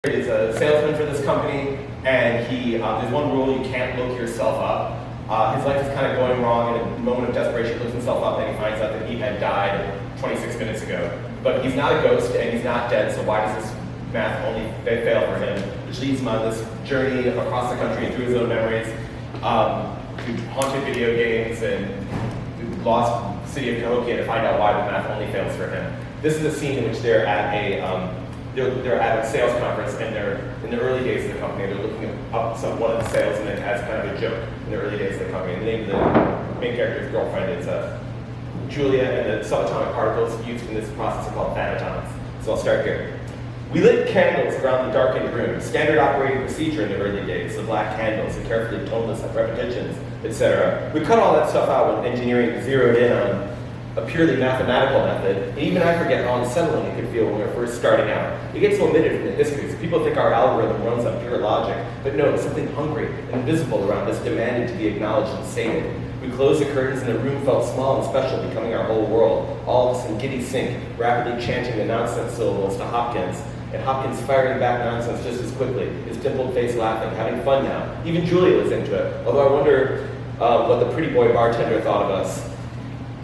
is a salesman for this company, and there's one rule: you can't look yourself up. His life is kind of going wrong, and in a moment of desperation, he looks himself up, and he finds out that he had died 26 minutes ago. But he's not a ghost, and he's not dead, so why does this math only fail for him? Which leads him on this journey across the country through his own memories, through haunted video games, and through the lost city of Cahokia to find out why the math only fails for him. This is a scene in which they're at a sales conference, and they're in the early days of the company. They're looking up one of the sales, and it has kind of a joke in the early days of the company. And the name of the main character's girlfriend is Julia, and the subatomic particles used in this process are called thanatons. So I'll start here. We lit candles around the darkened room, standard operating procedure in the early days, the black candles, the carefully toneless repetitions, etc. We cut all that stuff out when engineering zeroed in on a purely mathematical method, and even I forget how unsettling it could feel when we were first starting out. It gets omitted from the histories. People think our algorithm runs on pure logic, but no, something hungry and invisible around us demanded to be acknowledged and sated. We closed the curtains, and the room felt small and special, becoming our whole world, all of us in giddy sync, rapidly chanting the nonsense syllables to Hopkins, and Hopkins firing back nonsense just as quickly, his dimpled face laughing, having fun now. Even Julia was into it, although I wonder what the pretty boy bartender thought of us.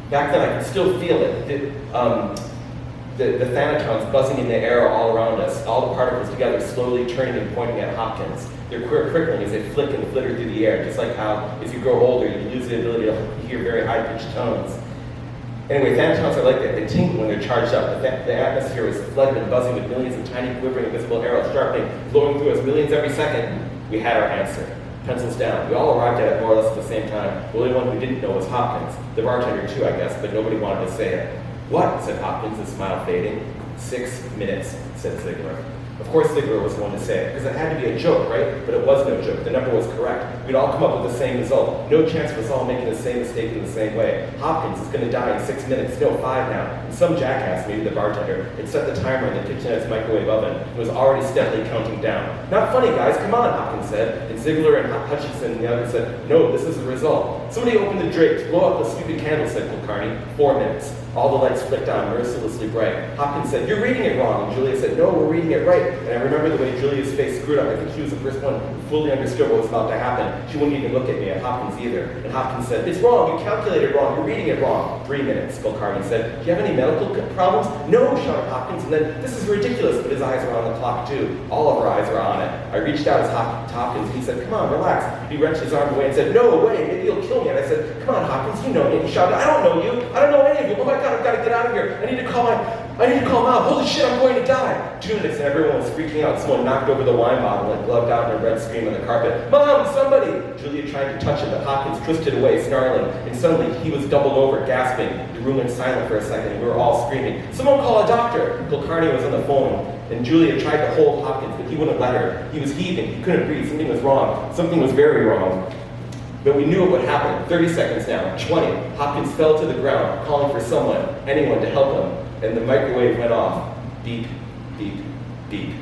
Back then, I could still feel it. The thanatons buzzing in the air all around us, all the particles together slowly turning and pointing at Hopkins. They're crickling as they flick and flitter through the air, just like how, as you grow older, you lose the ability to hear very high-pitched tones. Anyway, thanatons are like that. They tingle when they're charged up. The atmosphere is flooded and buzzing with millions of tiny, quivering, invisible arrows sharpening, blowing through us millions every second. We had our answer. Pencils down. We all arrived at it more or less at the same time. The only one who didn't know was Hopkins. The bartender too, I guess, but nobody wanted to say it. What? Said Hopkins, his smile fading. 6 minutes, said Ziegler. Of course Ziegler was the one to say it, because it had to be a joke, right? But it was no joke. The number was correct. We'd all come up with the same result. No chance of us all making the same mistake in the same way. Hopkins is going to die in 6 minutes. No, 5 now. And some jackass, maybe the bartender, had set the timer in the kitchenette's microwave oven and was already steadily counting down. Not funny, guys. Come on, Hopkins said. And Ziegler and Hutchinson and the others said, no, this is the result. Somebody opened the drapes. Blow out the stupid candle, said Kulkarni. 4 minutes. All the lights flicked on, mercilessly bright. Hopkins said, you're reading it wrong. And Julia said, no, we're reading it right. And I remember the way Julia's face screwed up. I think she was the first one who fully understood what was about to happen. She wouldn't even look at me, at Hopkins either. And Hopkins said, it's wrong. You calculated wrong. You're reading it wrong. 3 minutes, Kulkarni said. Do you have any medical problems? No, shouted Hopkins. And then, this is ridiculous. But his eyes were on the clock, too. All of our eyes were on it. I reached out as Hopkins, and he said, come on, relax. He wrenched his arm away and said, no way, maybe you'll kill me. And I said, come on, Hopkins, you know me. And he shouted, I don't know you. I don't know any of you. Oh my God, I've got to get out of here. I need to call Mom. Holy shit, I'm going to die. 2 minutes, and everyone was freaking out. Someone knocked over the wine bottle and gloved out in a red scream on the carpet. Mom, somebody! Julia tried to touch him, but Hopkins twisted away, snarling, and suddenly he was doubled over, gasping. The room went silent for a second, and we were all screaming, someone call a doctor! Kulkarni was on the phone, and Julia tried to hold Hopkins, but he wouldn't let her. He was heaving, he couldn't breathe, something was wrong. Something was very wrong. But we knew it would happen. 30 seconds now, 20. Hopkins fell to the ground, calling for someone, anyone to help him, and the microwave went off. Beep, beep, beep.